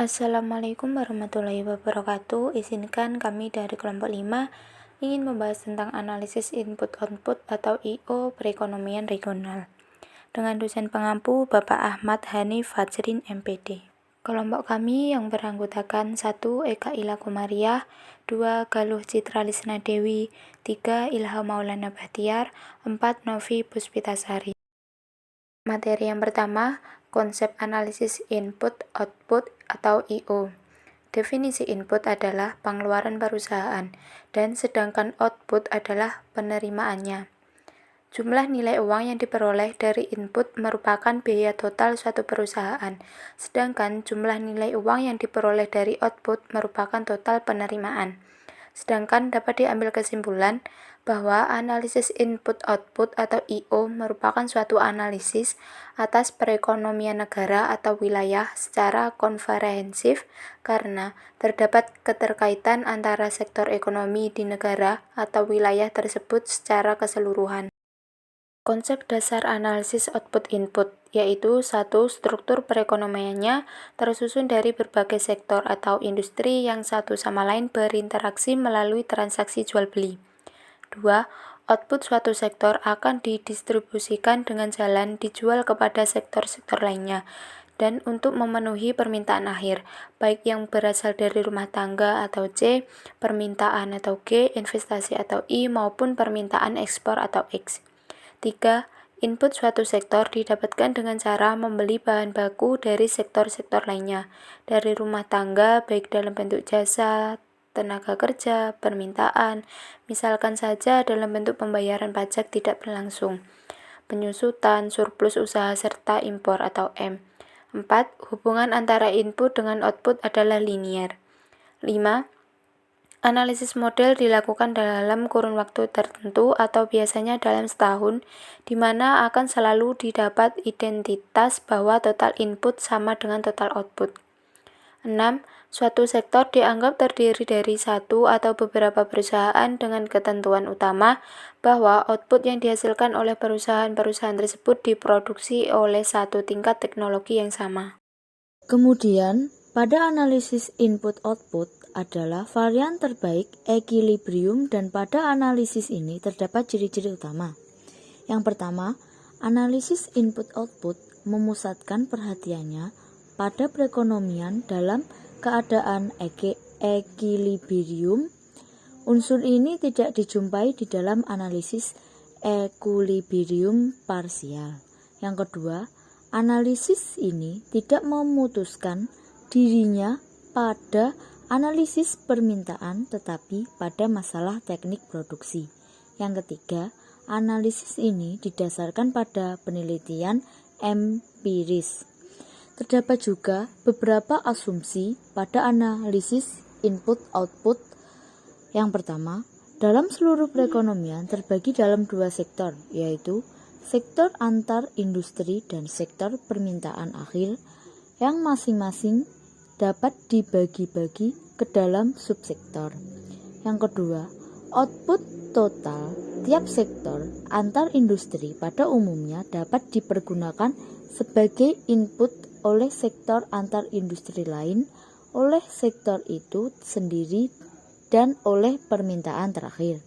Assalamualaikum warahmatullahi wabarakatuh. Izinkan kami dari kelompok 5 ingin membahas tentang analisis input-output atau I/O perekonomian regional dengan dosen pengampu Bapak Ahmad Hanif Fajrin MPD. Kelompok kami yang beranggotakan 1. Eka Ila Komariah, 2. Galuh Citra Lisna Dewi, 3. Ilham Maulana Bahtiar, 4. Novi Puspitasari. Materi yang pertama, konsep analisis input-output atau I/O. Definisi input adalah pengeluaran perusahaan, dan sedangkan output adalah penerimaannya. Jumlah nilai uang yang diperoleh dari input merupakan biaya total suatu perusahaan, sedangkan jumlah nilai uang yang diperoleh dari output merupakan total penerimaan. Sedangkan dapat diambil kesimpulan bahwa analisis input-output atau I/O merupakan suatu analisis atas perekonomian negara atau wilayah secara komprehensif karena terdapat keterkaitan antara sektor ekonomi di negara atau wilayah tersebut secara keseluruhan. Konsep dasar analisis output input yaitu 1. Struktur perekonomiannya tersusun dari berbagai sektor atau industri yang satu sama lain berinteraksi melalui transaksi jual-beli. 2. Output suatu sektor akan didistribusikan dengan jalan dijual kepada sektor-sektor lainnya dan untuk memenuhi permintaan akhir, baik yang berasal dari rumah tangga atau C, permintaan atau G, investasi atau I, maupun permintaan ekspor atau X. 3. Input suatu sektor didapatkan dengan cara membeli bahan baku dari sektor-sektor lainnya, dari rumah tangga baik dalam bentuk jasa, tenaga kerja, permintaan, misalkan saja dalam bentuk pembayaran pajak tidak berlangsung, penyusutan, surplus usaha serta impor atau M. 4. Hubungan antara input dengan output adalah linier. 5. Analisis model dilakukan dalam kurun waktu tertentu atau biasanya dalam setahun, di mana akan selalu didapat identitas bahwa total input sama dengan total output. 6. Suatu sektor dianggap terdiri dari satu atau beberapa perusahaan dengan ketentuan utama bahwa output yang dihasilkan oleh perusahaan-perusahaan tersebut diproduksi oleh satu tingkat teknologi yang sama. Kemudian, pada analisis input-output adalah varian terbaik equilibrium dan pada analisis ini terdapat ciri-ciri utama. Yang pertama, analisis input-output memusatkan perhatiannya pada perekonomian dalam keadaan equilibrium. Unsur ini tidak dijumpai di dalam analisis equilibrium parsial. Yang kedua, analisis ini tidak memutuskan dirinya pada analisis permintaan tetapi pada masalah teknik produksi. Yang ketiga, analisis ini didasarkan pada penelitian empiris. Terdapat juga beberapa asumsi pada analisis input-output. Yang pertama, dalam seluruh perekonomian terbagi dalam dua sektor, yaitu sektor antar industri dan sektor permintaan akhir yang masing-masing dapat dibagi-bagi ke dalam subsektor. Yang kedua, output total tiap sektor antar industri pada umumnya dapat dipergunakan sebagai input oleh sektor antar industri lain, oleh sektor itu sendiri, dan oleh permintaan terakhir.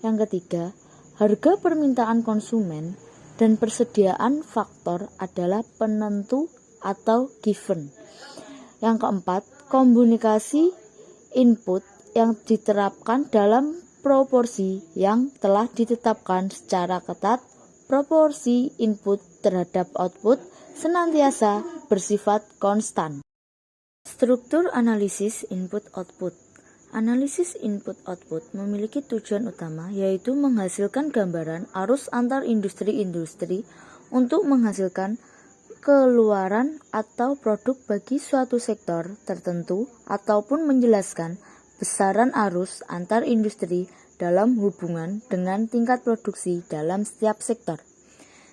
Yang ketiga, harga permintaan konsumen dan persediaan faktor adalah penentu atau given. Yang keempat, komunikasi input yang diterapkan dalam proporsi yang telah ditetapkan secara ketat. Proporsi input terhadap output senantiasa bersifat konstan. Struktur analisis input-output. Analisis input-output memiliki tujuan utama yaitu menghasilkan gambaran arus antar industri-industri untuk menghasilkan keluaran atau produk bagi suatu sektor tertentu ataupun menjelaskan besaran arus antar industri dalam hubungan dengan tingkat produksi dalam setiap sektor.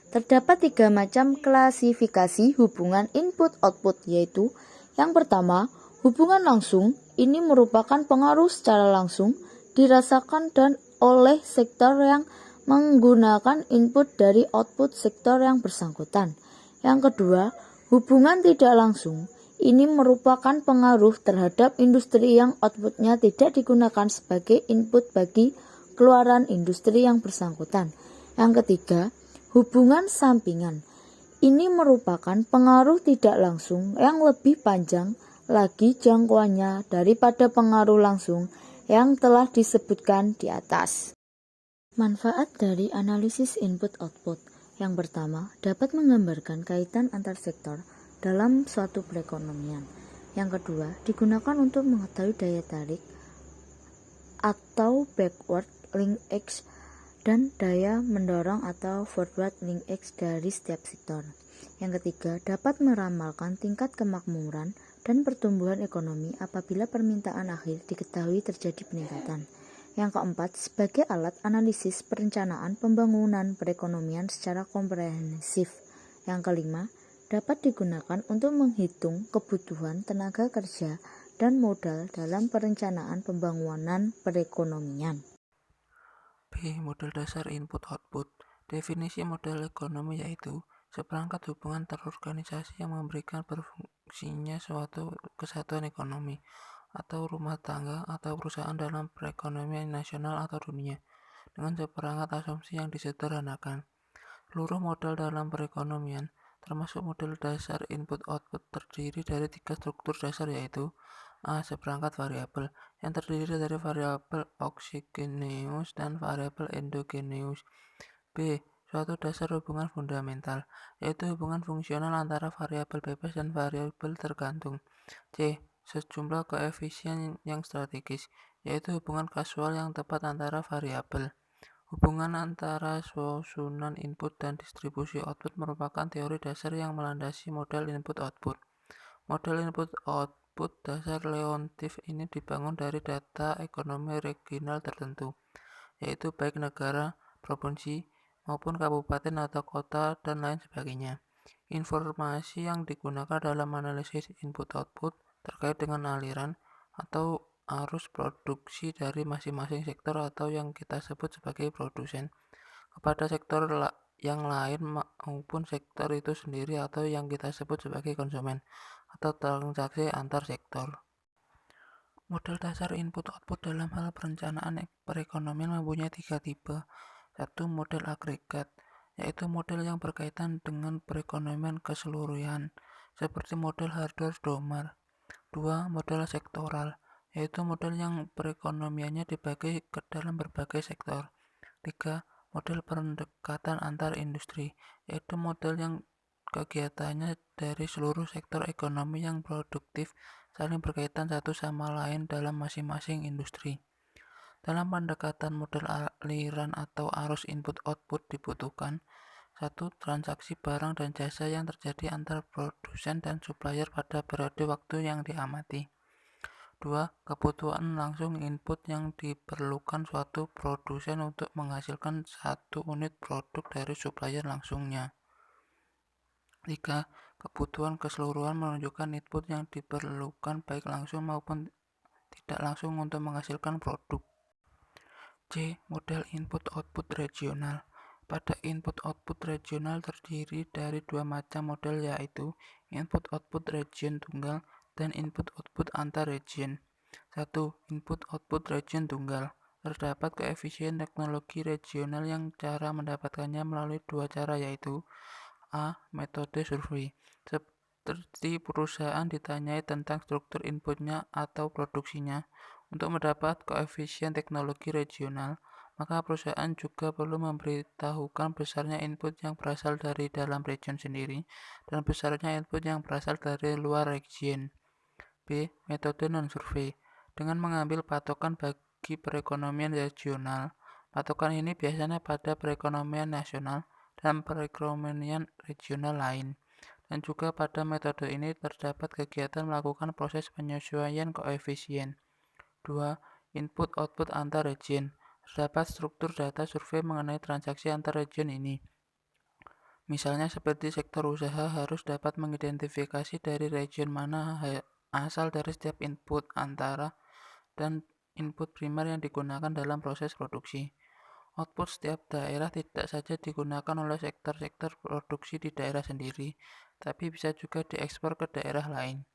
Terdapat 3 macam klasifikasi hubungan input-output yaitu yang pertama, hubungan langsung. Ini merupakan pengaruh secara langsung dirasakan dan oleh sektor yang menggunakan input dari output sektor yang bersangkutan. Yang kedua, hubungan tidak langsung. Ini merupakan pengaruh terhadap industri yang outputnya tidak digunakan sebagai input bagi keluaran industri yang bersangkutan. Yang ketiga, hubungan sampingan. Ini merupakan pengaruh tidak langsung yang lebih panjang lagi jangkauannya daripada pengaruh langsung yang telah disebutkan di atas. Manfaat dari analisis input-output. Yang pertama, dapat menggambarkan kaitan antar sektor dalam suatu perekonomian. Yang kedua, digunakan untuk mengetahui daya tarik atau backward linkage dan daya mendorong atau forward linkage dari setiap sektor. Yang ketiga, dapat meramalkan tingkat kemakmuran dan pertumbuhan ekonomi apabila permintaan akhir diketahui terjadi peningkatan. Yang keempat, sebagai alat analisis perencanaan pembangunan perekonomian secara komprehensif. Yang kelima, dapat digunakan untuk menghitung kebutuhan tenaga kerja dan modal dalam perencanaan pembangunan perekonomian. B. Model dasar input-output. Definisi model ekonomi yaitu seperangkat hubungan terorganisasi yang memberikan berfungsinya suatu kesatuan ekonomi atau rumah tangga atau perusahaan dalam perekonomian nasional atau dunia dengan seperangkat asumsi yang disederhanakan. Seluruh model dalam perekonomian, termasuk model dasar input-output, terdiri dari 3 struktur dasar yaitu A. Seperangkat variabel, yang terdiri dari variabel exogenous dan variabel endogenous. B. Suatu dasar hubungan fundamental, yaitu hubungan fungsional antara variabel bebas dan variabel tergantung. C. Sejumlah koefisien yang strategis, yaitu hubungan kasual yang tepat antara variabel. Hubungan antara susunan input dan distribusi output merupakan teori dasar yang melandasi model input-output. Model input-output dasar Leontief ini dibangun dari data ekonomi regional tertentu, yaitu baik negara, provinsi, maupun kabupaten atau kota, dan lain sebagainya. Informasi yang digunakan dalam analisis input-output terkait dengan aliran atau arus produksi dari masing-masing sektor atau yang kita sebut sebagai produsen kepada sektor yang lain maupun sektor itu sendiri atau yang kita sebut sebagai konsumen atau transaksi antar sektor. Model dasar input-output dalam hal perencanaan perekonomian mempunyai 3 tipe. 1. Model agregat, yaitu model yang berkaitan dengan perekonomian keseluruhan, seperti model Harder-Domar. 2. Model sektoral, yaitu model yang perekonomiannya dibagi ke dalam berbagai sektor. 3. Model pendekatan antar industri, yaitu model yang kegiatannya dari seluruh sektor ekonomi yang produktif saling berkaitan satu sama lain dalam masing-masing industri. Dalam pendekatan model aliran atau arus input-output dibutuhkan 1. Transaksi barang dan jasa yang terjadi antar produsen dan supplier pada periode waktu yang diamati. 2. Kebutuhan langsung input yang diperlukan suatu produsen untuk menghasilkan satu unit produk dari supplier langsungnya. 3. Kebutuhan keseluruhan menunjukkan input yang diperlukan baik langsung maupun tidak langsung untuk menghasilkan produk. C. Model input-output regional. Pada input-output regional terdiri dari dua macam model yaitu input-output region tunggal dan input-output antar region. 1. Input-output region tunggal. Terdapat koefisien teknologi regional yang cara mendapatkannya melalui dua cara yaitu A. Metode survei. Seperti perusahaan ditanyai tentang struktur inputnya atau produksinya. Untuk mendapat koefisien teknologi regional, maka perusahaan juga perlu memberitahukan besarnya input yang berasal dari dalam region sendiri dan besarnya input yang berasal dari luar region. B. Metode non-survei. Dengan mengambil patokan bagi perekonomian regional, patokan ini biasanya pada perekonomian nasional dan perekonomian regional lain. Dan juga pada metode ini terdapat kegiatan melakukan proses penyesuaian koefisien. 2. Input-output antar region. Terdapat struktur data survei mengenai transaksi antar region ini. Misalnya seperti sektor usaha harus dapat mengidentifikasi dari region mana asal dari setiap input antara dan input primer yang digunakan dalam proses produksi. Output setiap daerah tidak saja digunakan oleh sektor-sektor produksi di daerah sendiri, tapi bisa juga diekspor ke daerah lain.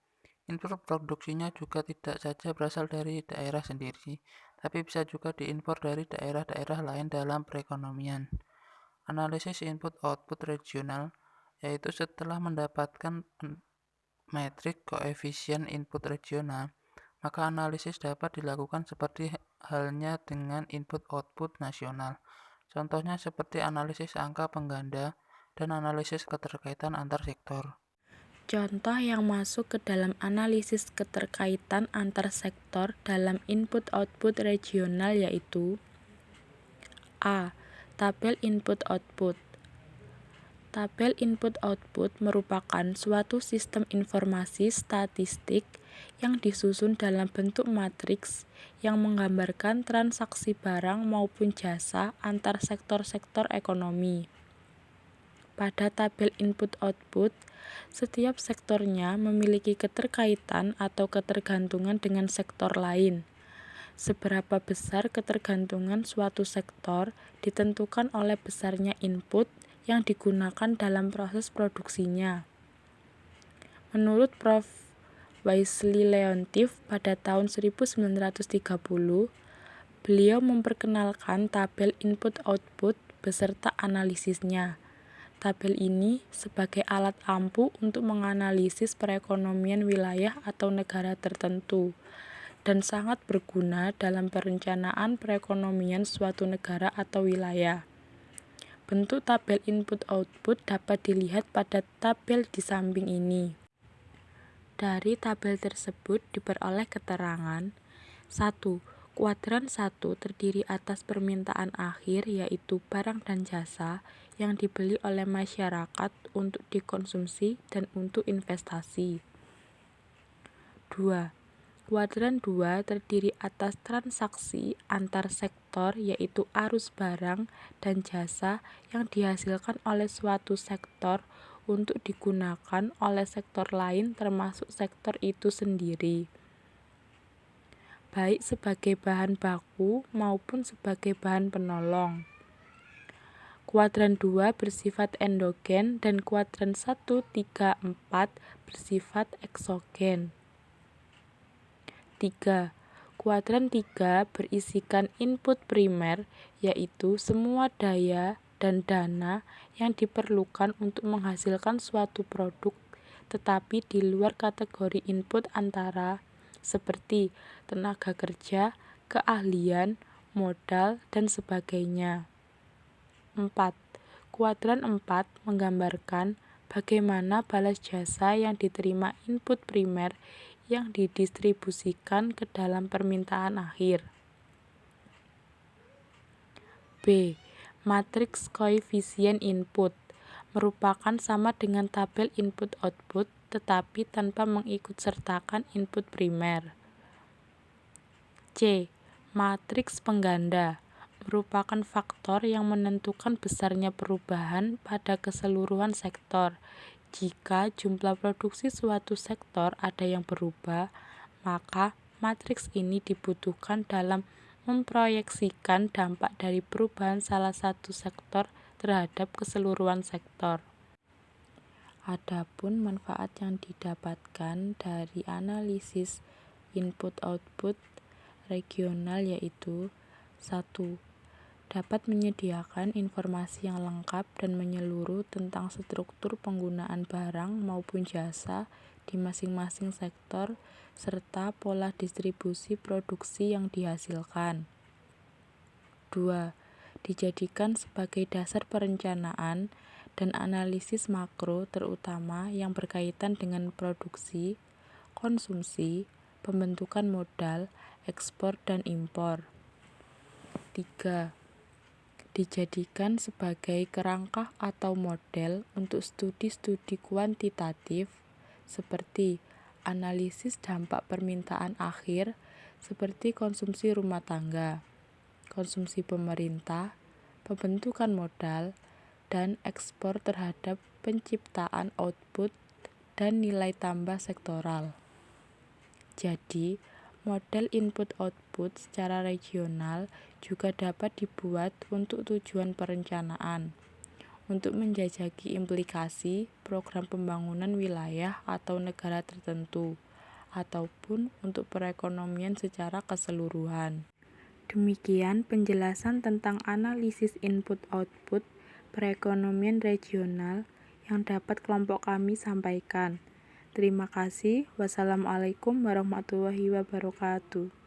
Input produksinya juga tidak saja berasal dari daerah sendiri, tapi bisa juga diimpor dari daerah-daerah lain dalam perekonomian. Analisis input-output regional, yaitu setelah mendapatkan metrik koefisien input regional, maka analisis dapat dilakukan seperti halnya dengan input-output nasional. Contohnya seperti analisis angka pengganda dan analisis keterkaitan antar sektor. Contoh yang masuk ke dalam analisis keterkaitan antar sektor dalam input-output regional yaitu A. Tabel input-output. Tabel input-output merupakan suatu sistem informasi statistik yang disusun dalam bentuk matriks yang menggambarkan transaksi barang maupun jasa antar sektor-sektor ekonomi. Pada tabel input-output, setiap sektornya memiliki keterkaitan atau ketergantungan dengan sektor lain. Seberapa besar ketergantungan suatu sektor ditentukan oleh besarnya input yang digunakan dalam proses produksinya. Menurut Prof. Wesley Leontief pada tahun 1930, beliau memperkenalkan tabel input-output beserta analisisnya. Tabel ini sebagai alat ampuh untuk menganalisis perekonomian wilayah atau negara tertentu dan sangat berguna dalam perencanaan perekonomian suatu negara atau wilayah. Bentuk tabel input-output dapat dilihat pada tabel di samping ini. Dari tabel tersebut diperoleh keterangan 1. Kuadran 1 terdiri atas permintaan akhir yaitu barang dan jasa yang dibeli oleh masyarakat untuk dikonsumsi dan untuk investasi. 2. Kuadran 2 terdiri atas transaksi antar sektor yaitu arus barang dan jasa yang dihasilkan oleh suatu sektor untuk digunakan oleh sektor lain termasuk sektor itu sendiri, baik sebagai bahan baku maupun sebagai bahan penolong. Kuadran 2 bersifat endogen dan kuadran 1, 3, 4 bersifat eksogen. 3. Kuadran 3 berisikan input primer, yaitu semua daya dan dana yang diperlukan untuk menghasilkan suatu produk, tetapi di luar kategori input antara seperti tenaga kerja, keahlian, modal, dan sebagainya. 4. Kuadran 4 menggambarkan bagaimana balas jasa yang diterima input primer yang didistribusikan ke dalam permintaan akhir. B. Matriks koefisien input merupakan sama dengan tabel input-output tetapi tanpa mengikutsertakan input primer. C. Matriks pengganda merupakan faktor yang menentukan besarnya perubahan pada keseluruhan sektor. Jika jumlah produksi suatu sektor ada yang berubah, maka matriks ini dibutuhkan dalam memproyeksikan dampak dari perubahan salah satu sektor terhadap keseluruhan sektor. Adapun manfaat yang didapatkan dari analisis input-output regional yaitu 1. Dapat menyediakan informasi yang lengkap dan menyeluruh tentang struktur penggunaan barang maupun jasa di masing-masing sektor serta pola distribusi produksi yang dihasilkan. 2. Dijadikan sebagai dasar perencanaan dan analisis makro terutama yang berkaitan dengan produksi, konsumsi, pembentukan modal, ekspor dan impor. 3. Dijadikan sebagai kerangka atau model untuk studi-studi kuantitatif seperti analisis dampak permintaan akhir seperti konsumsi rumah tangga, konsumsi pemerintah, pembentukan modal, dan ekspor terhadap penciptaan output dan nilai tambah sektoral. Jadi, model input-output secara regional juga dapat dibuat untuk tujuan perencanaan, untuk menjajaki implikasi program pembangunan wilayah atau negara tertentu, ataupun untuk perekonomian secara keseluruhan. Demikian penjelasan tentang analisis input-output perekonomian regional yang dapat kelompok kami sampaikan. Terima kasih. Wassalamualaikum warahmatullahi wabarakatuh.